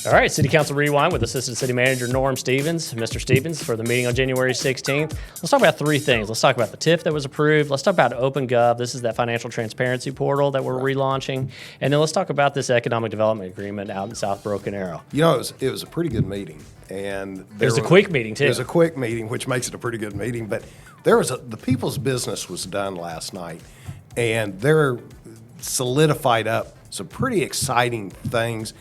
All right, City Council Rewind with Assistant City Manager Norm Stevens. Mr. Stevens, for the meeting on January 16th. Let's talk about three things. Let's talk about the TIF that was approved. Let's talk about OpenGov. This is that financial transparency portal that we're relaunching. And then let's talk about this economic development agreement out in South Broken Arrow. You know, it was a pretty good meeting. And it was a quick meeting, too. It was a quick meeting, which makes it a pretty good meeting. But the people's business was done last night, and they're solidified up some pretty exciting things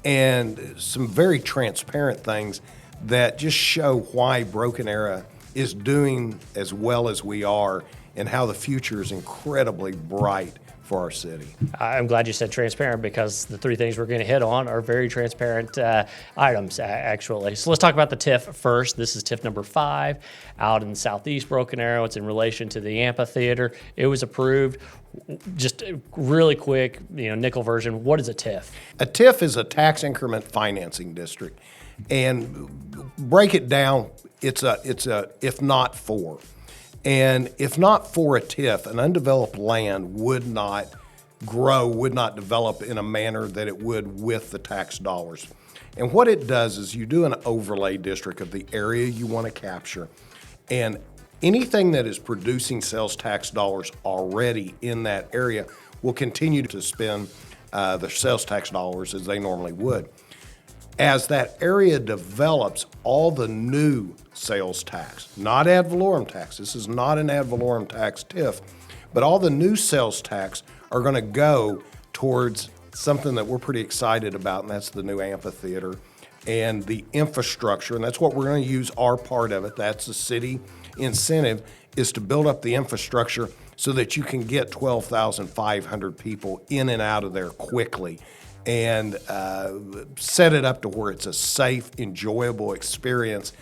and some very transparent things that just show why Broken Arrow is doing as well as we are and how the future is incredibly bright for our city. I'm glad you said transparent, because the three things we're going to hit on are very transparent items, actually. So let's talk about the TIF first. This is TIF number 5 out in Southeast Broken Arrow. It's in relation to the amphitheater. It was approved. Just really quick, nickel version. What is a TIF? A TIF is a tax increment financing district, and break it down. It's a if not for. And if not for a TIF, an undeveloped land would not grow, would not develop in a manner that it would with the tax dollars. And what it does is you do an overlay district of the area you want to capture, and anything that is producing sales tax dollars already in that area will continue to spend their sales tax dollars as they normally would. As that area develops, all the new sales tax, not ad valorem tax, this is not an ad valorem tax TIF, but all the new sales tax are going to go towards something that we're pretty excited about, and that's the new amphitheater and the infrastructure, and that's what we're going to use our part of it. That's the city incentive, is to build up the infrastructure so that you can get 12,500 people in and out of there quickly, and set it up to where it's a safe, enjoyable experience.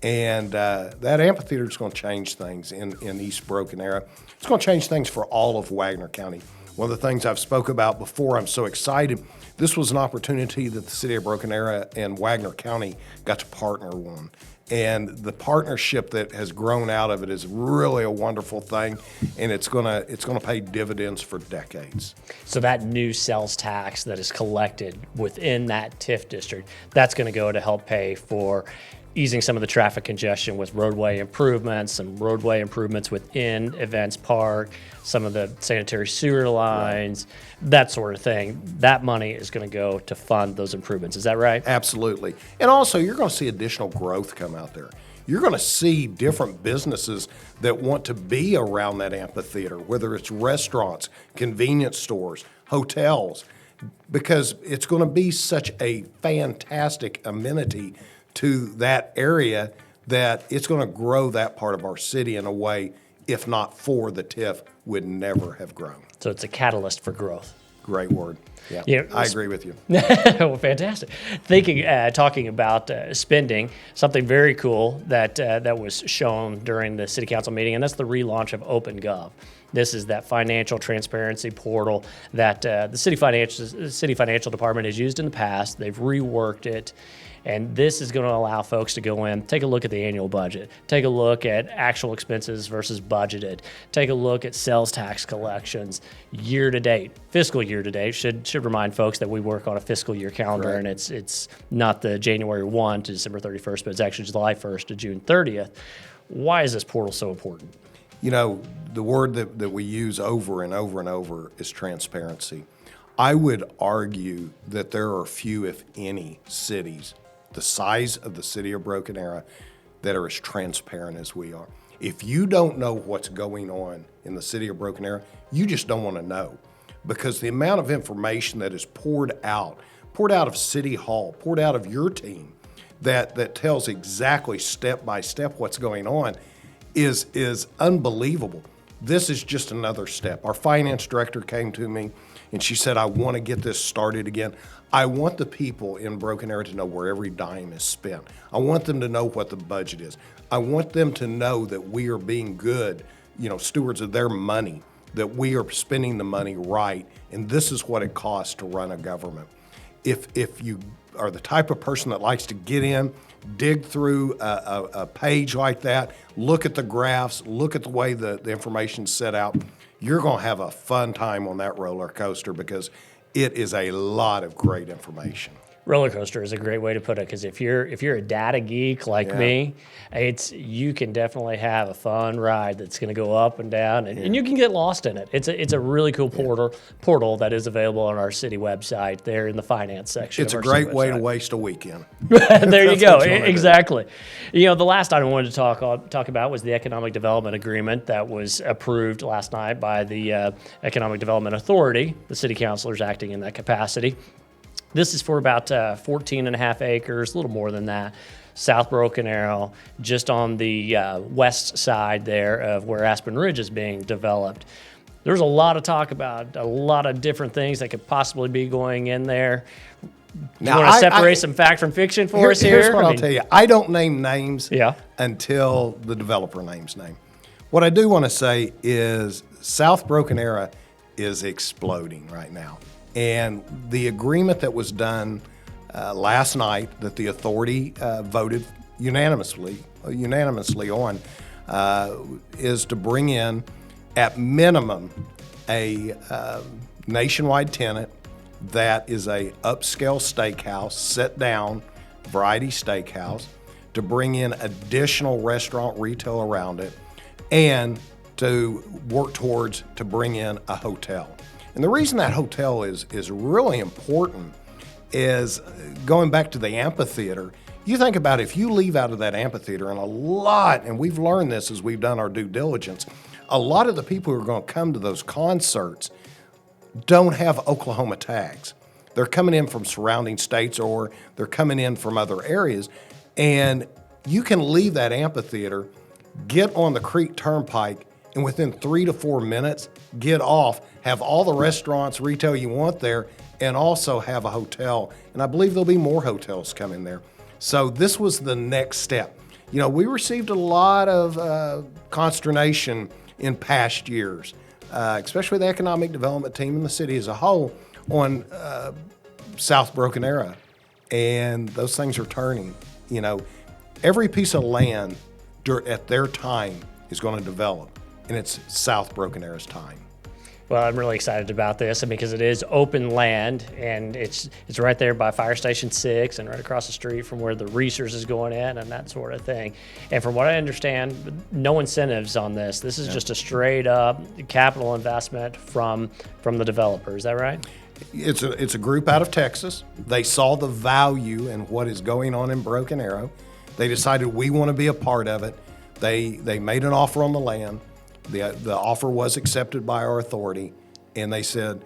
And that amphitheater is going to change things in East Broken Arrow. It's going to change things for all of Wagner County. One of the things I've spoke about before, I'm so excited, this was an opportunity that the city of Broken Arrow and Wagner County got to partner on. And the partnership that has grown out of it is really a wonderful thing, and it's gonna pay dividends for decades. So that new sales tax that is collected within that TIF district, that's going to go to help pay for easing some of the traffic congestion with roadway improvements, some roadway improvements within Events Park, some of the sanitary sewer lines, that sort of thing. That money is going to go to fund those improvements. Is that right? Absolutely. And also, you're going to see additional growth come out there. You're going to see different businesses that want to be around that amphitheater, whether it's restaurants, convenience stores, hotels, because it's going to be such a fantastic amenity to that area that it's going to grow that part of our city in a way, if not for the TIF, would never have grown. So it's a catalyst for growth. Great word. Yeah, I agree with you. Well, fantastic. Talking about spending, something very cool that was shown during the City Council meeting, and that's the relaunch of OpenGov. This is that financial transparency portal that the City Financial Department has used in the past. They've reworked it. And this is going to allow folks to go in, take a look at the annual budget, take a look at actual expenses versus budgeted, take a look at sales tax collections year to date, fiscal year to date. Should remind folks that we work on a fiscal year calendar, right. And it's not the January 1 to December 31st, but it's actually July 1st to June 30th. Why is this portal so important? You know, the word that we use over and over and over is transparency. I would argue that there are few, if any, cities the size of the city of Broken Arrow that are as transparent as we are. If you don't know what's going on in the city of Broken Arrow, you just don't want to know, because the amount of information that is poured out of City Hall, poured out of your team, that tells exactly step by step what's going on is unbelievable. This is just another step. Our finance director came to me and she said, I want to get this started again. I want the people in Broken Arrow to know where every dime is spent. I want them to know what the budget is. I want them to know that we are being good, stewards of their money, that we are spending the money right, and this is what it costs to run a government. If you are the type of person that likes to get in, dig through a page like that, look at the graphs, look at the way the information's set out, you're going to have a fun time on that roller coaster, because it is a lot of great information. Roller coaster is a great way to put it, because if you're a data geek like me, you can definitely have a fun ride that's going to go up and down, and you can get lost in it. It's a really cool portal that is available on our city website there in the finance section. It's a great way to waste a weekend. There you go. Exactly. The last item I wanted to talk about was the Economic Development Agreement that was approved last night by the Economic Development Authority, the city councilors acting in that capacity. This is for about 14 and a half acres, a little more than that, South Broken Arrow, just on the west side there of where Aspen Ridge is being developed. There's a lot of talk about a lot of different things that could possibly be going in there. You want to separate some fact from fiction for us here? Here's what I'll tell you. I don't name names until the developer names name. What I do want to say is South Broken Arrow is exploding right now. And the agreement that was done last night that the authority voted unanimously on is to bring in, at minimum, a nationwide tenant that is a upscale steakhouse, sit-down variety steakhouse, to bring in additional restaurant retail around it, and to work towards to bring in a hotel. And the reason that hotel is really important is going back to the amphitheater. You think about if you leave out of that amphitheater, and we've learned this as we've done our due diligence, a lot of the people who are going to come to those concerts don't have Oklahoma tags. They're coming in from surrounding states, or they're coming in from other areas. And you can leave that amphitheater, get on the Creek Turnpike, and within 3 to 4 minutes, get off, have all the restaurants, retail you want there, and also have a hotel. And I believe there'll be more hotels coming there. So this was the next step. We received a lot of consternation in past years, especially the economic development team and the city as a whole, on South Broken Arrow. And those things are turning. Every piece of land at their time is going to develop. And it's South Broken Arrow's time. Well, I'm really excited about this, because it is open land, and it's right there by Fire Station 6 and right across the street from where the Reesers is going in and that sort of thing. And from what I understand, no incentives on this. This is just a straight up capital investment from the developer. Is that right? It's a group out of Texas. They saw the value in what is going on in Broken Arrow. They decided we want to be a part of it. They made an offer on the land. The offer was accepted by our authority, and they said,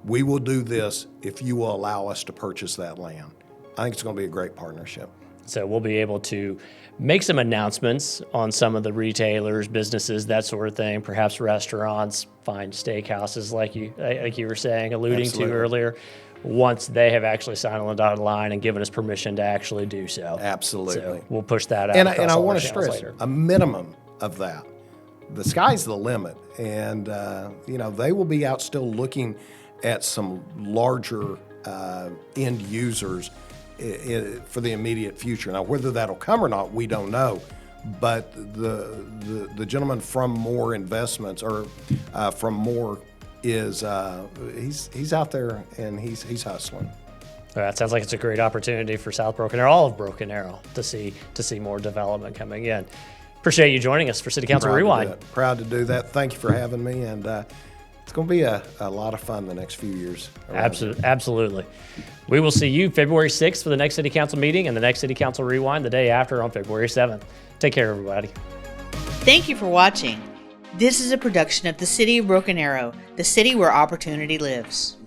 we will do this if you will allow us to purchase that land. I think it's going to be a great partnership. So we'll be able to make some announcements on some of the retailers, businesses, that sort of thing, perhaps restaurants, fine steakhouses, like you were saying, alluding to earlier, once they have actually signed on the dotted line and given us permission to actually do so. Absolutely. So we'll push that out. And I want to stress a minimum of that. The sky's the limit, and they will be out still looking at some larger end users for the immediate future. Now, whether that'll come or not, we don't know. But the gentleman from Moore Investments, or from Moore, is he's out there and he's hustling. That sounds like it's a great opportunity for South Broken Arrow, all of Broken Arrow, to see more development coming in. Appreciate you joining us for City Council Rewind. Proud to do that. Thank you for having me, and it's going to be a lot of fun the next few years. Absolutely. We will see you February 6th for the next City Council meeting, and the next City Council Rewind the day after on February 7th. Take care, everybody. Thank you for watching. This is a production of the City of Broken Arrow, the city where opportunity lives.